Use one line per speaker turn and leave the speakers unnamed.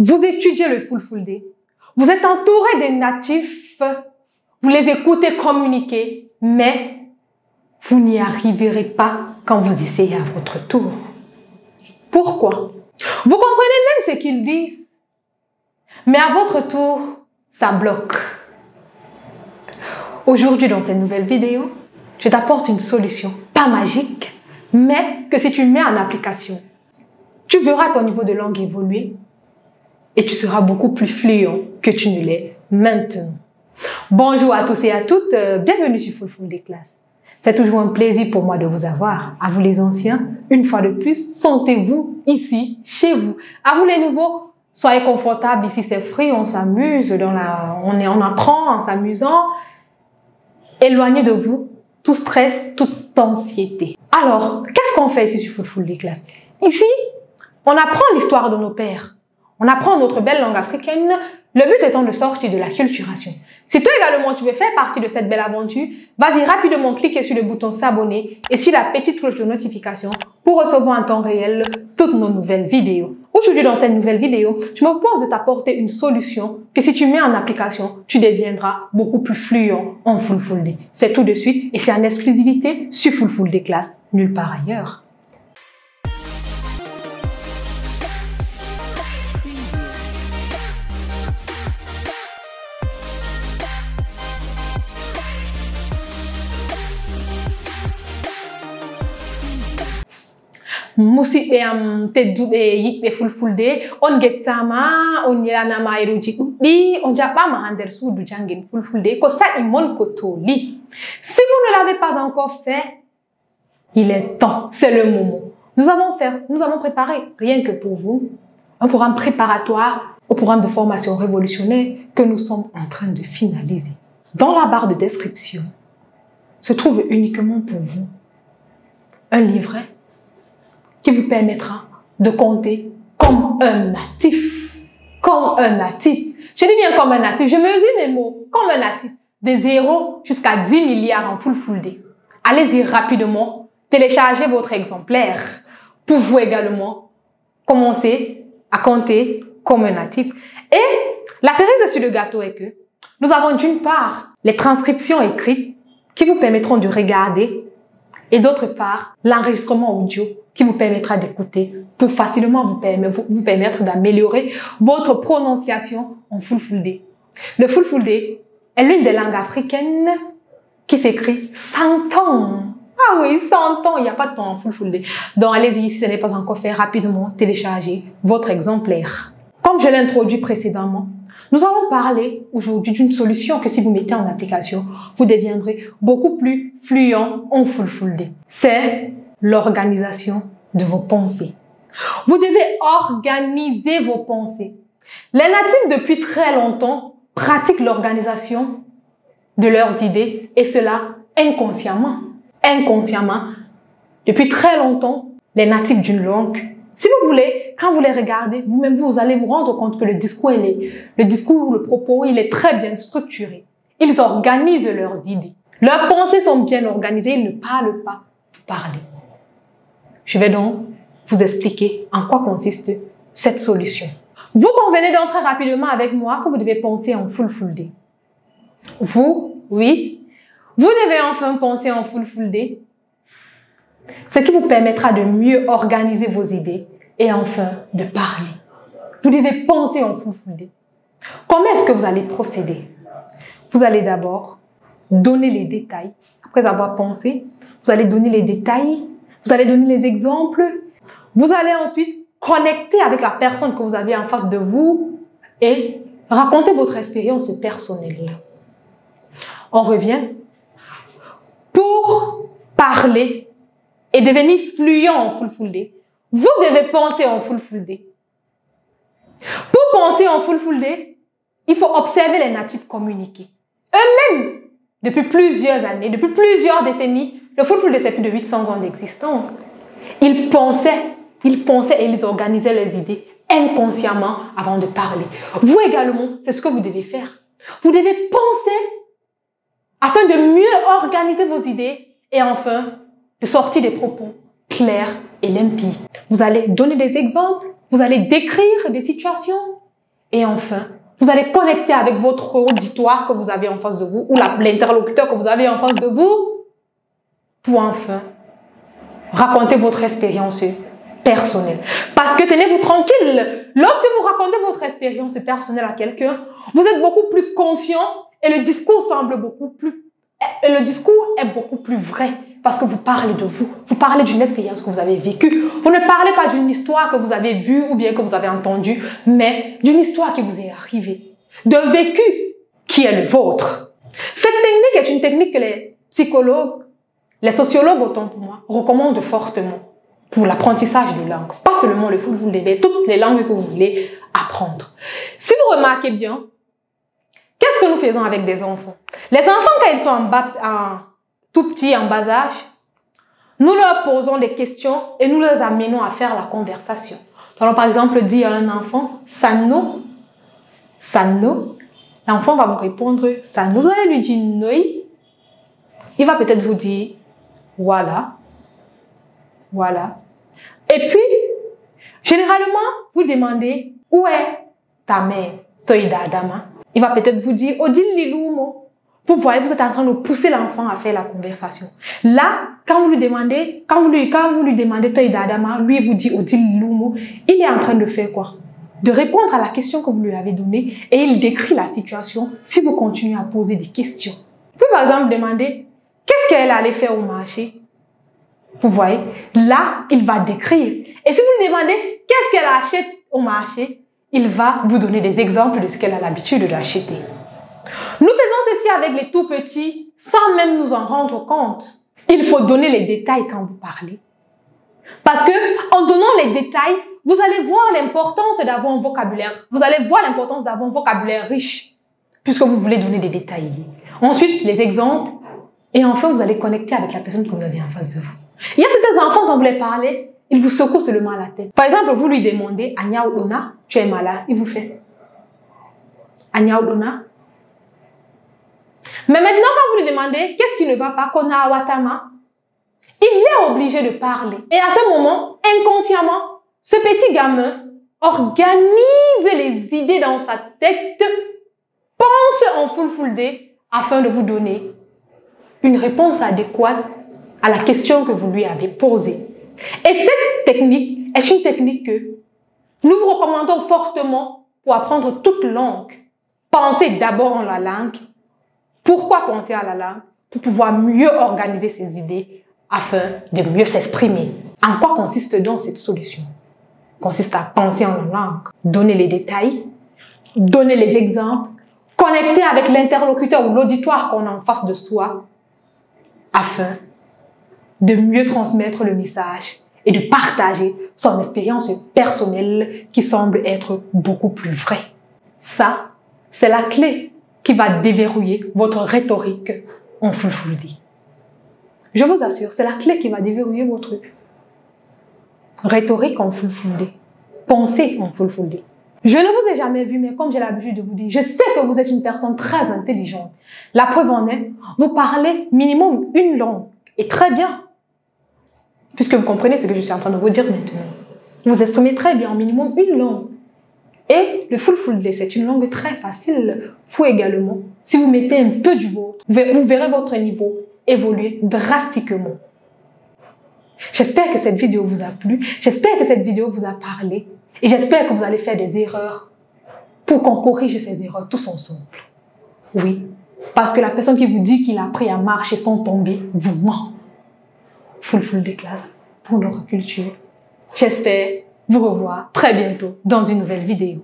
Vous étudiez le Fulfulde. Vous êtes entouré des natifs. Vous les écoutez communiquer, mais vous n'y arriverez pas quand vous essayez à votre tour. Pourquoi? Vous comprenez même ce qu'ils disent, mais à votre tour, ça bloque. Aujourd'hui, dans cette nouvelle vidéo, je t'apporte une solution, pas magique, mais que si tu mets en application, tu verras ton niveau de langue évoluer et tu seras beaucoup plus fluent que tu ne l'es maintenant. Bonjour à tous et à toutes, bienvenue sur Fulfulde Class. C'est toujours un plaisir pour moi de vous avoir. À vous les anciens, une fois de plus, sentez-vous ici, chez vous. À vous les nouveaux, soyez confortables. Ici, c'est free, on s'amuse, on apprend en s'amusant. Éloignez de vous tout stress, toute anxiété. Alors, qu'est-ce qu'on fait ici sur Fulfulde Class? Ici, on apprend l'histoire de nos pères. On apprend notre belle langue africaine, le but étant de sortir de la culturation. Si toi également tu veux faire partie de cette belle aventure, vas-y rapidement cliquer sur le bouton s'abonner et sur la petite cloche de notification pour recevoir en temps réel toutes nos nouvelles vidéos. Aujourd'hui dans cette nouvelle vidéo, je me propose de t'apporter une solution que si tu mets en application, tu deviendras beaucoup plus fluent en Fulfulde. C'est tout de suite et c'est en exclusivité sur Fulfulde Class, nulle part ailleurs. Musi te Fulfulde on getsama on yanama eruji di on jabama hander sudu jangin Fulfulde ko sa imon ko toli. Si vous ne l'avez pas encore fait, il est temps, c'est le moment. Nous avons préparé rien que pour vous un programme préparatoire au programme de formation révolutionnaire que nous sommes en train de finaliser. Dans la barre de description se trouve uniquement pour vous un livret qui vous permettra de compter comme un natif. Comme un natif. Je dis bien comme un natif. Je mesure mes mots. Comme un natif. De 0 jusqu'à 10 milliards en Fulfulde. Allez-y rapidement. Téléchargez votre exemplaire pour vous également commencer à compter comme un natif. Et la cerise sur le gâteau est que nous avons d'une part les transcriptions écrites qui vous permettront de regarder et d'autre part l'enregistrement audio qui vous permettra d'écouter pour facilement vous permettre d'améliorer votre prononciation en Fulfulde. Le Fulfulde est l'une des langues africaines qui s'écrit sans temps. Ah oui, sans temps, il n'y a pas de temps en Fulfulde. Donc allez-y, si ce n'est pas encore fait, rapidement téléchargez votre exemplaire. Comme je l'ai introduit précédemment, nous allons parler aujourd'hui d'une solution que si vous mettez en application, vous deviendrez beaucoup plus fluent en Fulfulde. C'est l'organisation de vos pensées. Vous devez organiser vos pensées. Les natifs, depuis très longtemps, pratiquent l'organisation de leurs idées et cela inconsciemment. Inconsciemment, depuis très longtemps, les natifs d'une langue, si vous voulez, quand vous les regardez, vous-même, vous allez vous rendre compte que le propos, il est très bien structuré. Ils organisent leurs idées. Leurs pensées sont bien organisées, ils ne parlent pas pour parler. Je vais donc vous expliquer en quoi consiste cette solution. Vous convenez donc très rapidement avec moi que vous devez penser en Fulfulde. Vous, oui, vous devez enfin penser en Fulfulde, ce qui vous permettra de mieux organiser vos idées et enfin de parler. Vous devez penser en Fulfulde. Comment est-ce que vous allez procéder? Vous allez d'abord donner les détails. Après avoir pensé, vous allez donner les détails. Vous allez donner les exemples. Vous allez ensuite connecter avec la personne que vous avez en face de vous et raconter votre expérience personnelle. On revient. Pour parler et devenir fluent en Fulfulde, vous devez penser en Fulfulde. Pour penser en Fulfulde, il faut observer les natifs communiquer. Eux-mêmes, depuis plusieurs années, depuis plusieurs décennies, le Fulfulde, c'est plus de 800 ans d'existence. Ils pensaient et ils organisaient leurs idées inconsciemment avant de parler. Vous également, c'est ce que vous devez faire. Vous devez penser afin de mieux organiser vos idées et enfin de sortir des propos clairs et limpides. Vous allez donner des exemples, vous allez décrire des situations Et enfin, vous allez connecter avec votre auditoire que vous avez en face de vous ou l'interlocuteur que vous avez en face de vous pour enfin raconter votre expérience personnelle. Parce que tenez-vous tranquille, lorsque vous racontez votre expérience personnelle à quelqu'un, vous êtes beaucoup plus confiant et le discours semble beaucoup plus... Le discours est beaucoup plus vrai parce que vous parlez de vous. Vous parlez d'une expérience que vous avez vécue. Vous ne parlez pas d'une histoire que vous avez vue ou bien que vous avez entendue, mais d'une histoire qui vous est arrivée, d'un vécu qui est le vôtre. Cette technique est une technique que les psychologues, les sociologues autant pour moi, recommandent fortement pour l'apprentissage des langues. Pas seulement le full day, mais toutes les langues que vous voulez apprendre. Si vous remarquez bien, qu'est-ce que nous faisons avec des enfants? Les enfants, quand ils sont tout petits, en bas âge, nous leur posons des questions et nous les amenons à faire la conversation. Donc, par exemple, dire à un enfant, Sano, Sano, l'enfant va vous répondre, Sano. Vous allez lui dire, Noi. Il va peut-être vous dire, voilà, voilà. Et puis, généralement, vous demandez, où est ta mère? Toïda Adama. Il va peut-être vous dire, Odile Liloumo. Vous voyez, vous êtes en train de pousser l'enfant à faire la conversation. Là, quand vous lui demandez, Toïda Adama, lui il vous dit Odile Liloumo, il est en train de faire quoi? De répondre à la question que vous lui avez donnée et il décrit la situation si vous continuez à poser des questions. Vous pouvez par exemple demander, qu'est-ce qu'elle allait faire au marché? Vous voyez, là, il va décrire. Et si vous lui demandez, qu'est-ce qu'elle achète au marché? Il va vous donner des exemples de ce qu'elle a l'habitude d'acheter. Nous faisons ceci avec les tout petits sans même nous en rendre compte. Il faut donner les détails quand vous parlez. Parce que en donnant les détails, vous allez voir l'importance d'avoir un vocabulaire. Vous allez voir l'importance d'avoir un vocabulaire riche puisque vous voulez donner des détails. Ensuite, les exemples. Et enfin, vous allez connecter avec la personne que vous avez en face de vous. Il y a certains enfants, quand vous les parlez, ils vous secouent seulement la tête. Par exemple, vous lui demandez, Anya Oudona, tu es malade. Il vous fait, Anya Oudona. Mais maintenant, quand vous lui demandez, qu'est-ce qui ne va pas, Kona Watama, il est obligé de parler. Et à ce moment, inconsciemment, ce petit gamin organise les idées dans sa tête, pense en full day afin de vous donner une réponse adéquate à la question que vous lui avez posée. Et cette technique est une technique que nous vous recommandons fortement pour apprendre toute langue. Pensez d'abord en la langue. Pourquoi penser à la langue? Pour pouvoir mieux organiser ses idées afin de mieux s'exprimer. En quoi consiste donc cette solution? Consiste à penser en la langue, donner les détails, donner les exemples, connecter avec l'interlocuteur ou l'auditoire qu'on a en face de soi afin de mieux transmettre le message et de partager son expérience personnelle qui semble être beaucoup plus vraie. Ça, c'est la clé qui va déverrouiller votre rhétorique en full day. Je vous assure, c'est la clé qui va déverrouiller votre rhétorique en full day. Pensez en full day. Je ne vous ai jamais vu, mais comme j'ai l'habitude de vous dire, je sais que vous êtes une personne très intelligente. La preuve en est, vous parlez minimum une langue. Et très bien. Puisque vous comprenez ce que je suis en train de vous dire maintenant. Vous exprimez très bien, minimum une langue. Et le full day, c'est une langue très facile. Vous également, si vous mettez un peu du vôtre, vous verrez votre niveau évoluer drastiquement. J'espère que cette vidéo vous a plu. J'espère que cette vidéo vous a parlé. Et j'espère que vous allez faire des erreurs pour qu'on corrige ces erreurs tous ensemble. Oui, parce que la personne qui vous dit qu'il a appris à marcher sans tomber vous ment. Full day classe pour notre culture. J'espère vous revoir très bientôt dans une nouvelle vidéo.